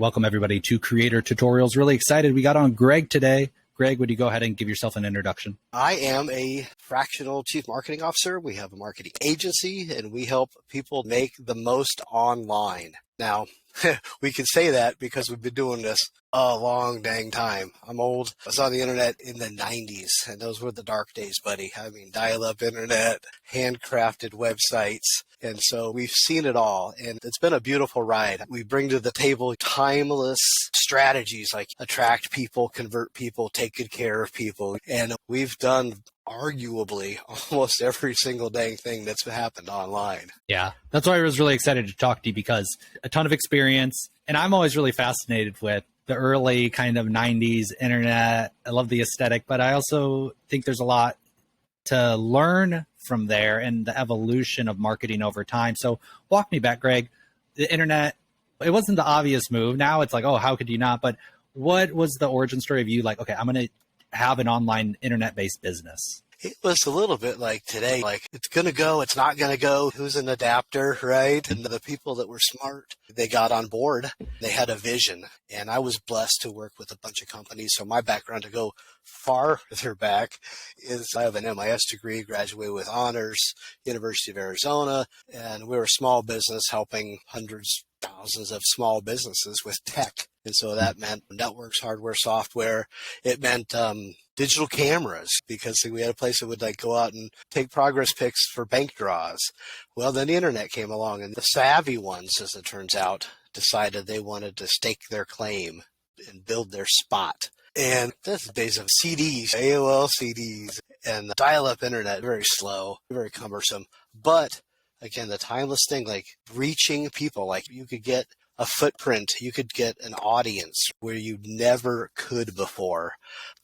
Welcome everybody to Creator Tutorials. Really excited. We got on Greg today. Greg, would you go ahead and give yourself an introduction? I am a fractional chief marketing officer. We have a marketing agency and we help people make the most online. Now, we can say that because we've been doing this a long dang time. I'm old. I was on the internet in the 90s, and those were the dark days, buddy. I mean, dial-up internet, handcrafted websites. And so we've seen it all, and it's been a beautiful ride. We bring to the table timeless strategies like attract people, convert people, take good care of people. And we've done arguably almost every single dang thing that's happened online. Yeah, that's why I was really excited to talk to you, because a ton of experience, and I'm always really fascinated with the early kind of 90s internet. I love the aesthetic, but I also think there's a lot to learn from there and the evolution of marketing over time. So walk me back, Greg. The internet, it wasn't the obvious move. Now it's like, oh, how could you not? But what was the origin story of you like, okay, I'm going to have an online internet-based business? It was a little bit like today, like it's going to go, it's not going to go, who's an adapter, right? And the people that were smart, they got on board, they had a vision. And I was blessed to work with a bunch of companies. So my background, to go farther back, is I have an MIS degree, graduated with honors, University of Arizona, and we were a small business helping hundreds, thousands of small businesses with tech. And so that meant networks, hardware, software. It meant digital cameras, because we had a place that would like go out and take progress pics for bank draws. Well, then the internet came along, and the savvy ones, as it turns out, decided they wanted to stake their claim and build their spot. And that's the days of CDs, AOL CDs, and the dial-up internet, very slow, very cumbersome. But again, the timeless thing, like reaching people, like you could get a footprint, you could get an audience where you never could before.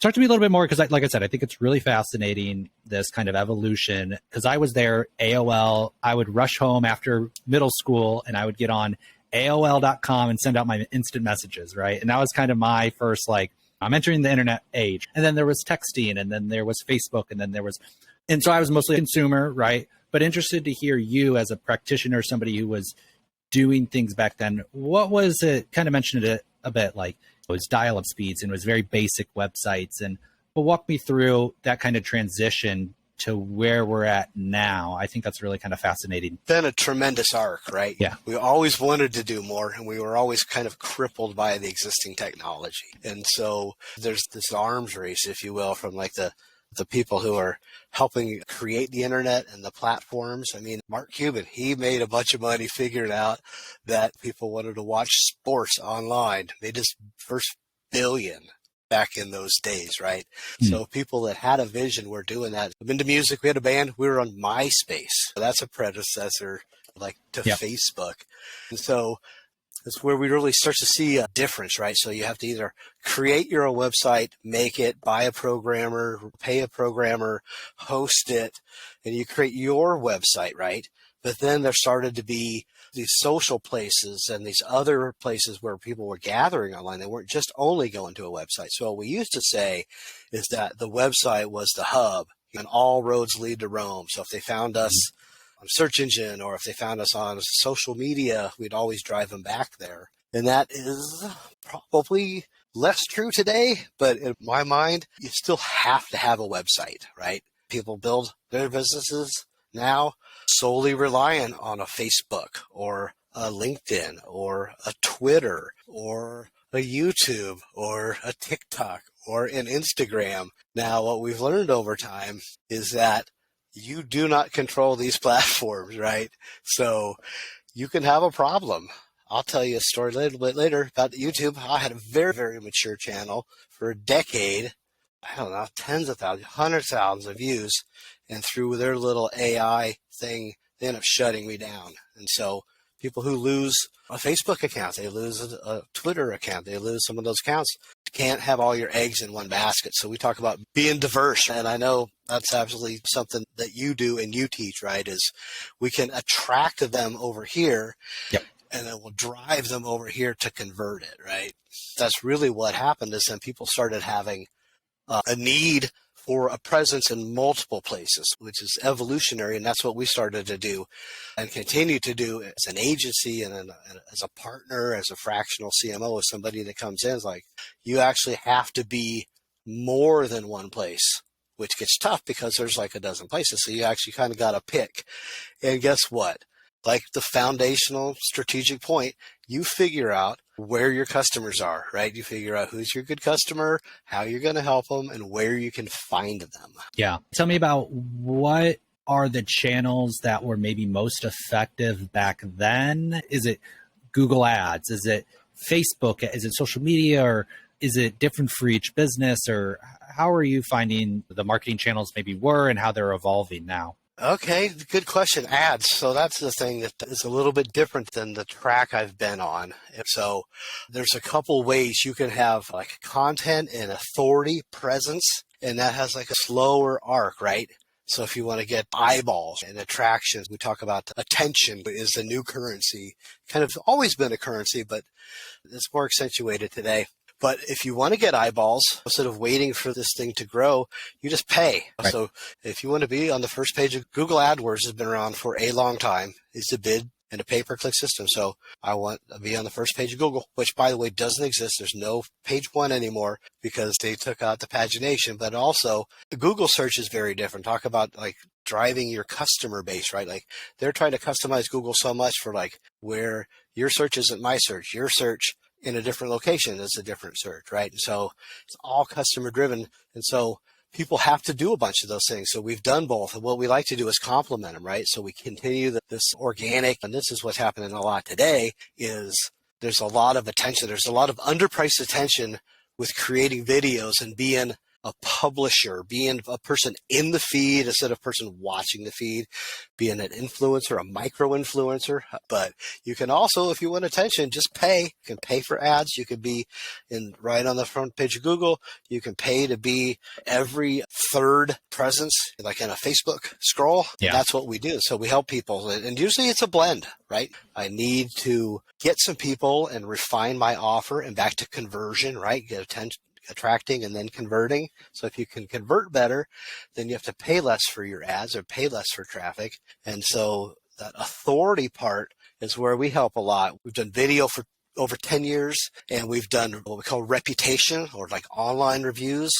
Talk to me a little bit more, because like I said, I think it's really fascinating, this kind of evolution, because I was there, AOL, I would rush home after middle school and I would get on AOL.com and send out my instant messages, right? And that was kind of my first, like, I'm entering the internet age. And then there was texting, and then there was Facebook, and then there was, and so I was mostly a consumer, right? But interested to hear you as a practitioner, somebody who was doing things back then. What was it? Kind of mentioned it a bit, like it was dial-up speeds and it was very basic websites. And but walk me through that kind of transition to where we're at now. I think that's really kind of fascinating. Been a tremendous arc, right? Yeah. We always wanted to do more, and we were always kind of crippled by the existing technology. And so there's this arms race, if you will, from like the people who are helping create the internet and the platforms. I mean, Mark Cuban, he made a bunch of money figuring out that people wanted to watch sports online. Made his first billion back in those days, right? So people that had a vision were doing that. I'm into music. We had a band. We were on MySpace. That's a predecessor like to Facebook. And so it's where we really start to see a difference, right? So you have to either create your own website, make it, buy a programmer, pay a programmer, host it, and you create your website, right? But then there started to be these social places and these other places where people were gathering online. They weren't just only going to a website. So what we used to say is that the website was the hub, and all roads lead to Rome. So if they found us on search engine, or if they found us on social media, we'd always drive them back there. And that is probably less true today, but in my mind, you still have to have a website, right? People build their businesses now solely relying on a Facebook or a LinkedIn or a Twitter or a YouTube or a TikTok or an Instagram. Now, what we've learned over time is that you do not control these platforms, right? So you can have a problem. I'll tell you a story a little bit later about YouTube. I had a very, very mature channel for a decade. I don't know, tens of thousands, hundreds of thousands of views. And through their little AI thing, they end up shutting me down. And so people who lose a Facebook account, they lose a Twitter account, they lose some of those accounts. You can't have all your eggs in one basket. So we talk about being diverse. And I know that's absolutely something that you do and you teach, right? Is we can attract them over here. Yep. And then we'll drive them over here to convert it, right? That's really what happened, is then people started having a need or a presence in multiple places, which is evolutionary. And that's what we started to do and continue to do as an agency and as a partner, as a fractional CMO, as somebody that comes in is like, you actually have to be more than one place, which gets tough because there's like a dozen places. So you actually kind of got to pick. And guess what? Like the foundational strategic point, you figure out where your customers are, right? You figure out who's your good customer, how you're going to help them, and where you can find them. Yeah. Tell me about what are the channels that were maybe most effective back then? Is it Google Ads? Is it Facebook? Is it social media? Or is it different for each business? Or how are you finding the marketing channels maybe were and how they're evolving now? Okay, good question. Ads. So that's the thing that is a little bit different than the track I've been on. And so there's a couple ways you can have like content and authority presence, and that has like a slower arc, right? So if you want to get eyeballs and attractions, we talk about attention is the new currency, kind of always been a currency, but it's more accentuated today. But if you want to get eyeballs, instead of waiting for this thing to grow, you just pay. Right. So if you want to be on the first page of Google AdWords, has been around for a long time. It's a bid and a pay-per-click system. So I want to be on the first page of Google, which, by the way, doesn't exist. There's no page one anymore because they took out the pagination. But also, the Google search is very different. Talk about like driving your customer base, right? Like they're trying to customize Google so much for like where your search isn't my search, your search in a different location is a different search, right? And so it's all customer driven. And so people have to do a bunch of those things. So we've done both. And what we like to do is complement them, right? So we continue this organic, and this is what's happening a lot today, is there's a lot of attention. There's a lot of underpriced attention with creating videos and being a publisher, being a person in the feed instead of a person watching the feed, being an influencer, a micro-influencer. But you can also, if you want attention, just pay. You can pay for ads. You could be right on the front page of Google. You can pay to be every third presence, like in a Facebook scroll. Yeah. That's what we do. So we help people. And usually it's a blend, right? I need to get some people and refine my offer and back to conversion, right? Get attention. Attracting and then converting. So if you can convert better, then you have to pay less for your ads or pay less for traffic. And so that authority part is where we help a lot. We've done video for over 10 years, and we've done what we call reputation or like online reviews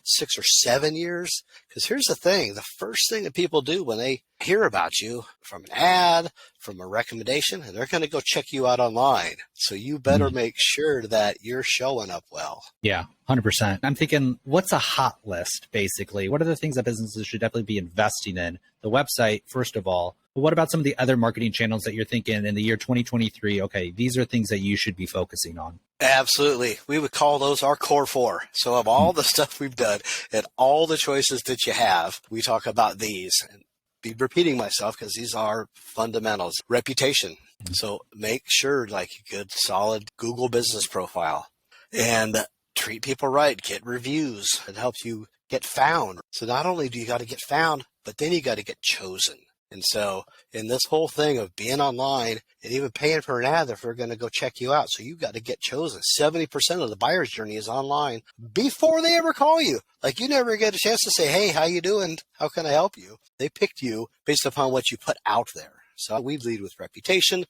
6 or 7 years. Because here's the thing, the first thing that people do when they hear about you from an ad, from a recommendation, and they're going to go check you out online. So you better make sure that you're showing up well. Yeah, 100%. I'm thinking, what's a hot list, basically? What are the things that businesses should definitely be investing in? The website, first of all. But what about some of the other marketing channels that you're thinking in the year 2023? Okay, these are things that you should be focusing on. Absolutely. We would call those our core four. So of all the stuff we've done and all the choices that you have, we talk about these. And be repeating myself because these are fundamentals. Reputation. So make sure like a good, solid Google business profile and treat people right. Get reviews. It helps you get found. So not only do you got to get found, but then you got to get chosen. And so in this whole thing of being online and even paying for an ad if they're going to go check you out, so you got to get chosen. 70% of the buyer's journey is online before they ever call you. Like you never get a chance to say, hey, how you doing? How can I help you? They picked you based upon what you put out there. So we lead with reputation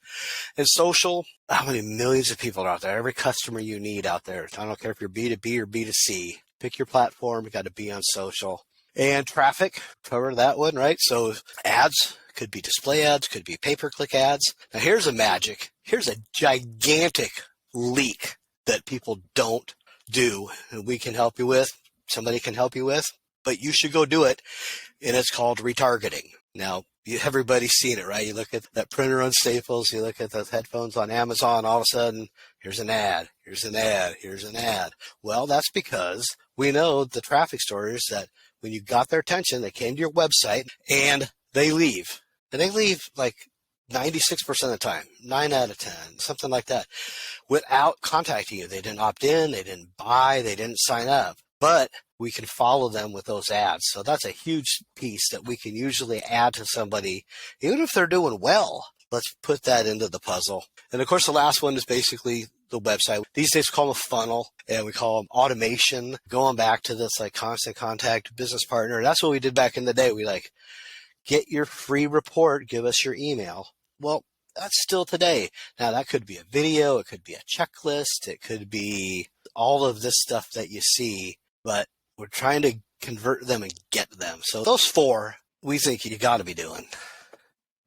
and social. How many millions of people are out there? Every customer you need out there. I don't care if you're B2B or B2C. Pick your platform. You got to be on social. And traffic, cover that one, right? So ads could be display ads, could be pay-per-click ads. Now here's a magic. Here's a gigantic leak that people don't do and we can help you with. Somebody can help you with, but you should go do it. And it's called retargeting. Now, everybody's seen it, right? You look at that printer on Staples, you look at those headphones on Amazon, all of a sudden, here's an ad, here's an ad, here's an ad. Well, that's because we know the traffic stories that when you got their attention, they came to your website and they leave. And they leave like 96% of the time, 9 out of 10, something like that, without contacting you. They didn't opt in, they didn't buy, they didn't sign up. But we can follow them with those ads. So that's a huge piece that we can usually add to somebody, even if they're doing well. Let's put that into the puzzle. And of course, the last one is basically the website. These days we call them a funnel. and we call them automation, going back to this like constant contact business partner. That's what we did back in the day. We like, get your free report, give us your email. Well, that's still today. Now that could be a video, it could be a checklist, it could be all of this stuff that you see, but we're trying to convert them and get them. So those 4, we think you got to be doing.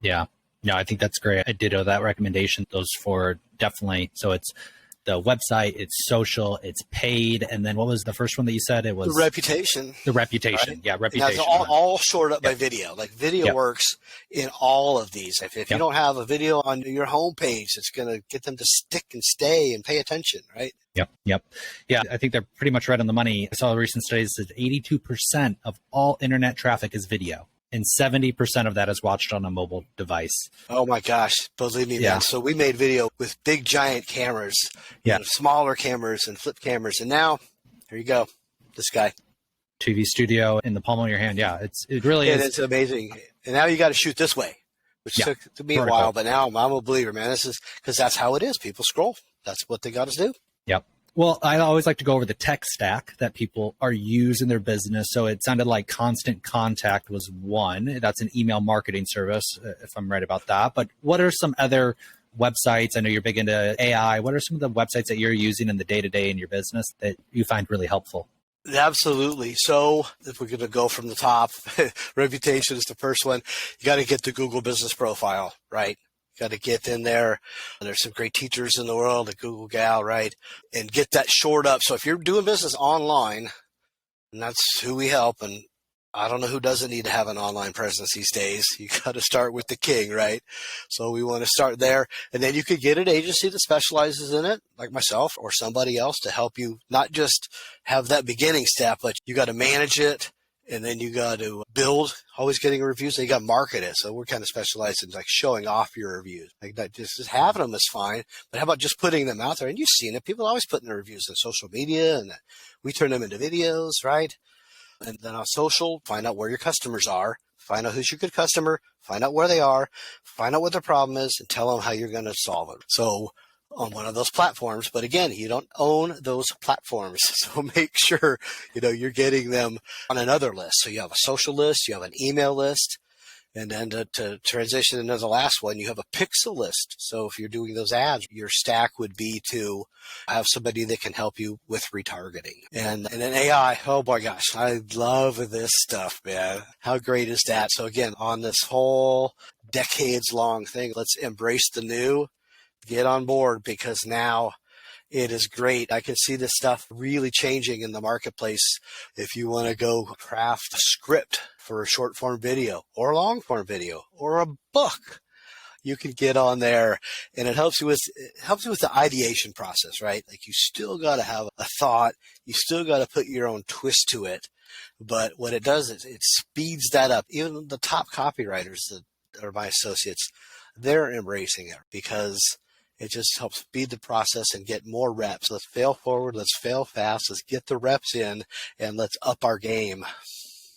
Yeah. No, I think that's great. I ditto that recommendation. Those 4 definitely. So it's the website, it's social, it's paid. And then what was the first one that you said? It was the reputation. The reputation. Right? Yeah, reputation. It's all shored up by video. Like video works in all of these. If you don't have a video on your homepage, it's going to get them to stick and stay and pay attention, right? Yep. Yeah, I think they're pretty much right on the money. I saw a recent study that says 82% of all internet traffic is video, and 70% of that is watched on a mobile device. Oh my gosh, believe me, man. So we made video with big giant cameras, smaller cameras and flip cameras, and now here you go, this guy. TV studio in the palm of your hand. Yeah, it really is. It's amazing. And now you got to shoot this way, which took me a while, but now I'm a believer, man. This is because that's how it is. People scroll. That's what they got us do. Yep. Well, I always like to go over the tech stack that people are using in their business. So it sounded like Constant Contact was one. That's an email marketing service, if I'm right about that. But what are some other websites? I know you're big into AI. What are some of the websites that you're using in the day-to-day in your business that you find really helpful? Absolutely. So if we're going to go from the top, reputation is the first one. You got to get the Google business profile, right? Got to get in there. There's some great teachers in the world, the Google Gal, right? And get that shored up. So if you're doing business online, and that's who we help, and I don't know who doesn't need to have an online presence these days. You got to start with the king, right? So we want to start there. And then you could get an agency that specializes in it, like myself or somebody else, to help you not just have that beginning step, but you got to manage it. And then you got to build, always getting reviews. And you got to market it. So we're kind of specialized in like showing off your reviews. Like that, just having them is fine. But how about just putting them out there? And you've seen it. People always putting their reviews on social media, and we turn them into videos, right? And then on social, find out where your customers are. Find out who's your good customer. Find out where they are. Find out what their problem is, and tell them how you're going to solve it. So on one of those platforms, but again, you don't own those platforms. So make sure, you're getting them on another list. So you have a social list, you have an email list, and then to transition into the last one, you have a pixel list. So if you're doing those ads, your stack would be to have somebody that can help you with retargeting. And then AI, oh my gosh, I love this stuff, man. How great is that? So again, on this whole decades long thing, let's embrace the new. Get on board, because now it is great. I can see this stuff really changing in the marketplace. If you want to go craft a script for a short form video or a long form video or a book, you can get on there, and it helps you with the ideation process, right? Like you still got to have a thought. You still got to put your own twist to it. But what it does is it speeds that up. Even the top copywriters that are my associates, they're embracing it because it just helps speed the process and get more reps. Let's fail forward. Let's fail fast. Let's get the reps in, and let's up our game.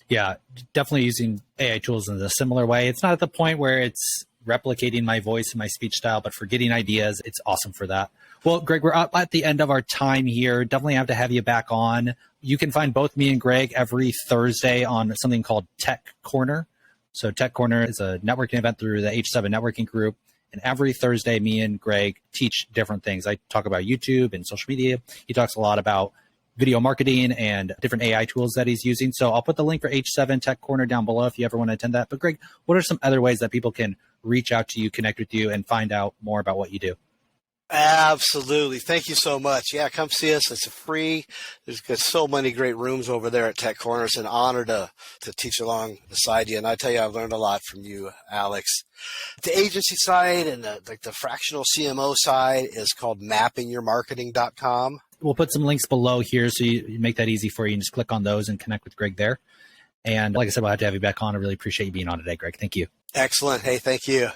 Yeah, definitely using AI tools in a similar way. It's not at the point where it's replicating my voice and my speech style, but for getting ideas, it's awesome for that. Well, Greg, we're up at the end of our time here. Definitely have to have you back on. You can find both me and Greg every Thursday on something called Tech Corner. So Tech Corner is a networking event through the H7 networking group. And every Thursday, me and Greg teach different things. I talk about YouTube and social media. He talks a lot about video marketing and different AI tools that he's using. So I'll put the link for H7 Tech Corner down below if you ever want to attend that. But Greg, what are some other ways that people can reach out to you, connect with you, and find out more about what you do? Absolutely. Thank you so much. Yeah, come see us. It's free. There's got so many great rooms over there at Tech Corner. It's an honor to teach along beside you. And I tell you, I've learned a lot from you, Alex. The agency side and the fractional CMO side is called mappingyourmarketing.com. We'll put some links below here so you make that easy for you, and just click on those and connect with Greg there. And like I said, we'll have to have you back on. I really appreciate you being on today, Greg. Thank you. Excellent. Hey, thank you.